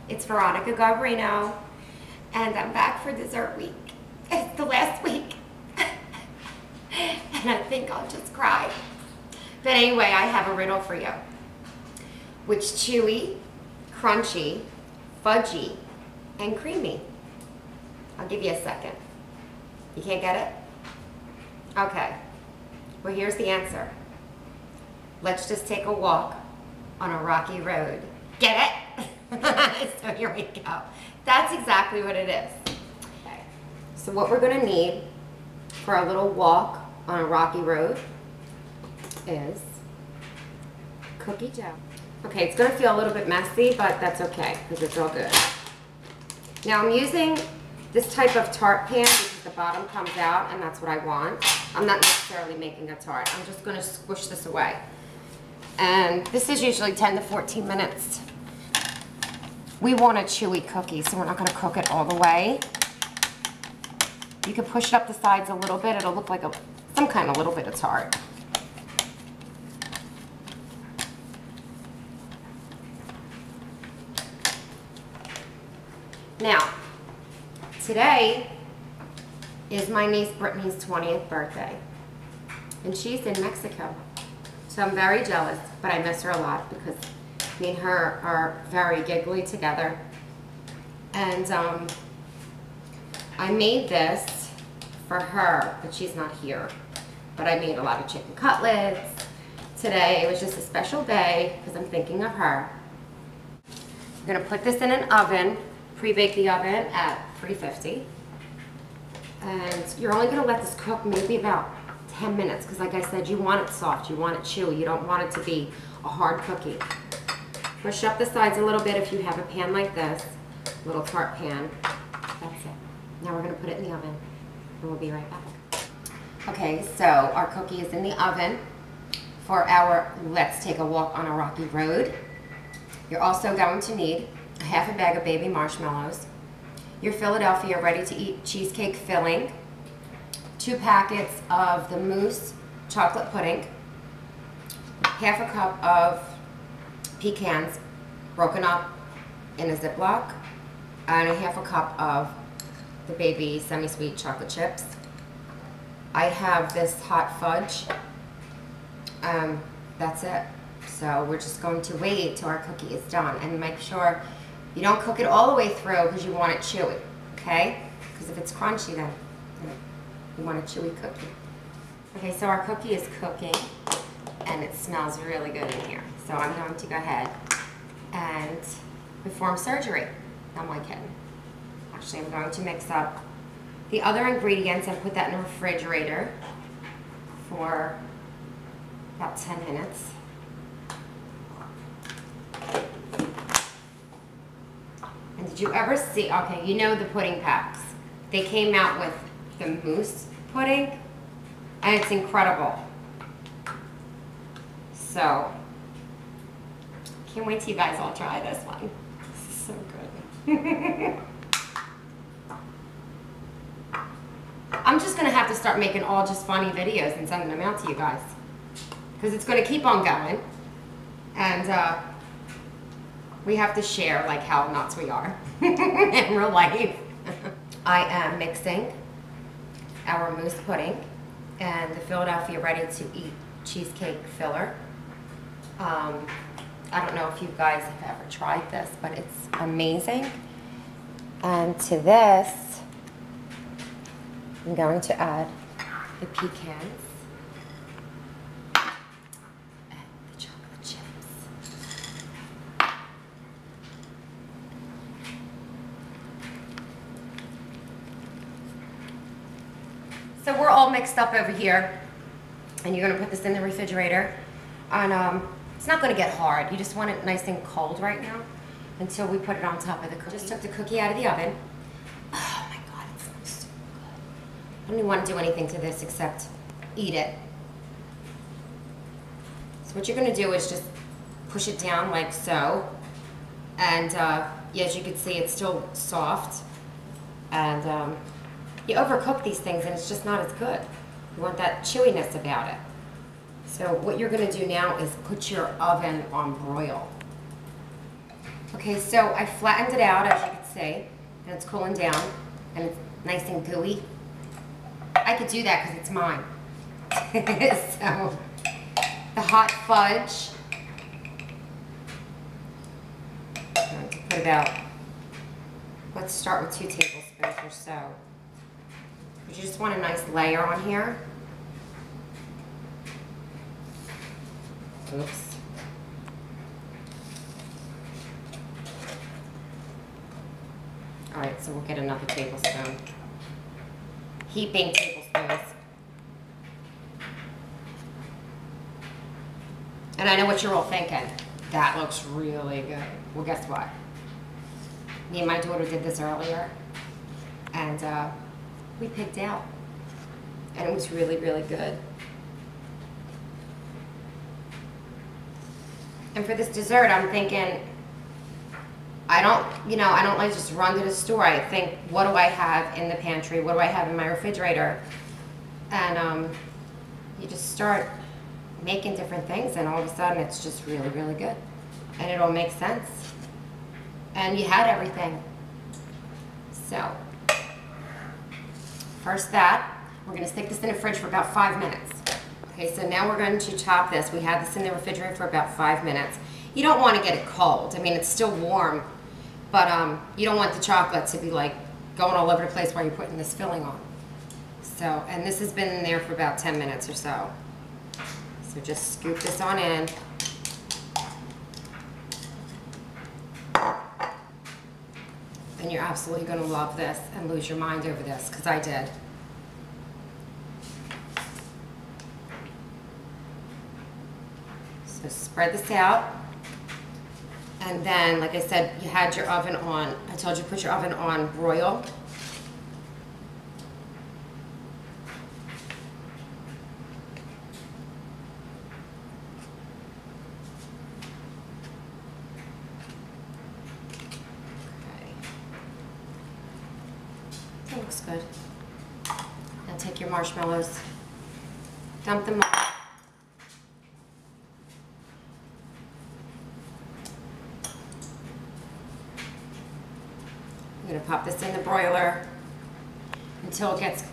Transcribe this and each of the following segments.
It's Veronica Garbarino, and I'm back for dessert week. It's the last week, and I think I'll just cry. But anyway, I have a riddle for you. Which chewy, crunchy, fudgy, and creamy? I'll give you a second. You can't get it? Okay. Well, here's the answer. Let's just take a walk on a rocky road. Get it? So here we go. That's exactly what it is. Okay. So what we're going to need for a little walk on a rocky road is cookie dough. Okay, it's going to feel a little bit messy, but that's okay because it's all good. Now I'm using this type of tart pan because the bottom comes out and that's what I want. I'm not necessarily making a tart. I'm just going to squish this away. And this is usually 10 to 14 minutes. We want a chewy cookie, so we're not going to cook it all the way. You can push it up the sides a little bit. It'll look like some kind of little bit of tart. Now, today is my niece Brittany's 20th birthday, and she's in Mexico. So I'm very jealous, but I miss her a lot because me and her are very giggly together. And I made this for her, but she's not here. But I made a lot of chicken cutlets today. It was just a special day because I'm thinking of her. I'm gonna put this in an oven, pre-bake the oven at 350. And you're only gonna let this cook maybe about 10 minutes because like I said, you want it soft, you want it chewy, you don't want it to be a hard cookie. Push up the sides a little bit if you have a pan like this, little tart pan. That's it. Now we're gonna put it in the oven and we'll be right back. Okay, so our cookie is in the oven for our Let's Take a Walk on a Rocky Road. You're also going to need a half a bag of baby marshmallows, your Philadelphia ready-to-eat cheesecake filling, 2 packets of the mousse chocolate pudding, half a cup of pecans broken up in a Ziploc, and a half a cup of the baby semi-sweet chocolate chips. I have this hot fudge. That's it. So we're just going to wait till our cookie is done and make sure you don't cook it all the way through because you want it chewy, okay? Because if it's crunchy, then you want a chewy cookie. Okay, so our cookie is cooking and it smells really good in here. So I'm going to go ahead and perform surgery. I'm only kidding. Actually, I'm going to mix up the other ingredients and put that in the refrigerator for about 10 minutes. And did you ever see, okay, you know the pudding packs. They came out with the mousse pudding, and it's incredible. So, can't wait till you guys all try this one. This is so good. I'm just gonna have to start making all just funny videos and sending them out to you guys. Because it's gonna keep on going. And we have to share like how nuts we are in real life. I am mixing our mousse pudding and the Philadelphia ready-to-eat cheesecake filler. I don't know if you guys have ever tried this, but it's amazing. And to this, I'm going to add the pecans and the chocolate chips. So we're all mixed up over here, and you're going to put this in the refrigerator. And it's not going to get hard. You just want it nice and cold right now until we put it on top of the cookie. Just took the cookie out of the oven. Oh my God, it smells so good. I don't even want to do anything to this except eat it. So what you're going to do is just push it down like so. And as you can see, it's still soft. And you overcook these things and it's just not as good. You want that chewiness about it. So what you're going to do now is put your oven on broil. Okay, so I flattened it out, as you can see, and it's cooling down, and it's nice and gooey. I could do that because it's mine. So, the hot fudge, I'm going to put about, let's start with 2 tablespoons or so. But you just want a nice layer on here. Oops. All right, so we'll get another tablespoon. Heaping tablespoons. And I know what you're all thinking. That looks really good. Well, guess what? Me and my daughter did this earlier, and we picked out, and it was really, really good. And for this dessert, I'm thinking, I don't like just run to the store. I think, what do I have in the pantry? What do I have in my refrigerator? And you just start making different things, and all of a sudden it's just really, really good. And it all makes sense. And you had everything. So, first that, we're gonna stick this in the fridge for about 5 minutes. Okay, so now we're going to chop this. We had this in the refrigerator for about 5 minutes. You don't want to get it cold. I mean, it's still warm, but you don't want the chocolate to be like going all over the place while you're putting this filling on. So, and this has been in there for about 10 minutes or so. So just scoop this on in. And you're absolutely going to love this and lose your mind over this, because I did. So spread this out. And then, like I said, you had your oven on. I told you to put your oven on broil. That looks good. Now take your marshmallows, dump them on. I'm going to pop this in the broiler until it gets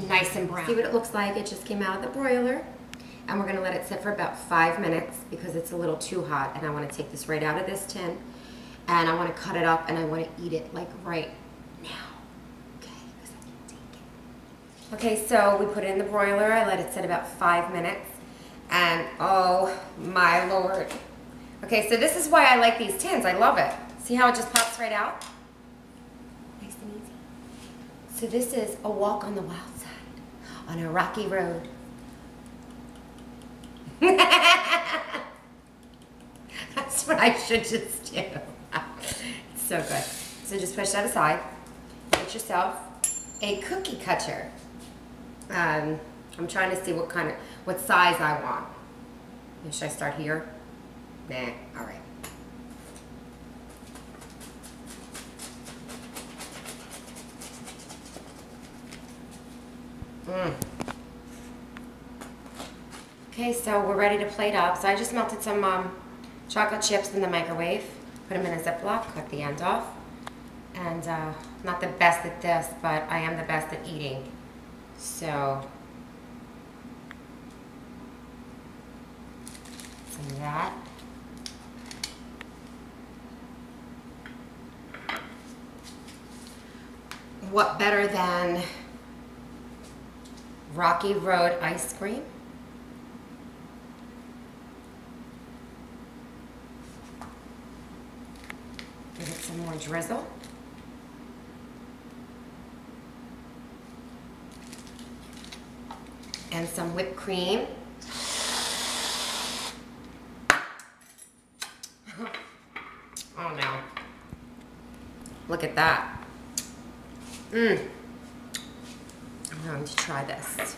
nice and brown. See what it looks like? It just came out of the broiler. And we're going to let it sit for about 5 minutes because it's a little too hot. And I want to take this right out of this tin. And I want to cut it up and I want to eat it like right now. Okay, because I can take it. Okay, so we put it in the broiler. I let it sit about 5 minutes. And oh my Lord. Okay, so this is why I like these tins. I love it. See how it just pops right out? Nice and easy. So this is a walk on the wild side on a rocky road. That's what I should just do. It's so good. So just push that aside. Get yourself a cookie cutter. I'm trying to see what size I want. Should I start here? Nah, all right. Okay, so we're ready to plate up. So I just melted some chocolate chips in the microwave, put them in a Ziploc, cut the end off. And not the best at this, but I am the best at eating. So, some of that. What better than Rocky Road ice cream? Give it some more drizzle. And some whipped cream. Oh no. Look at that. I'm going to try this.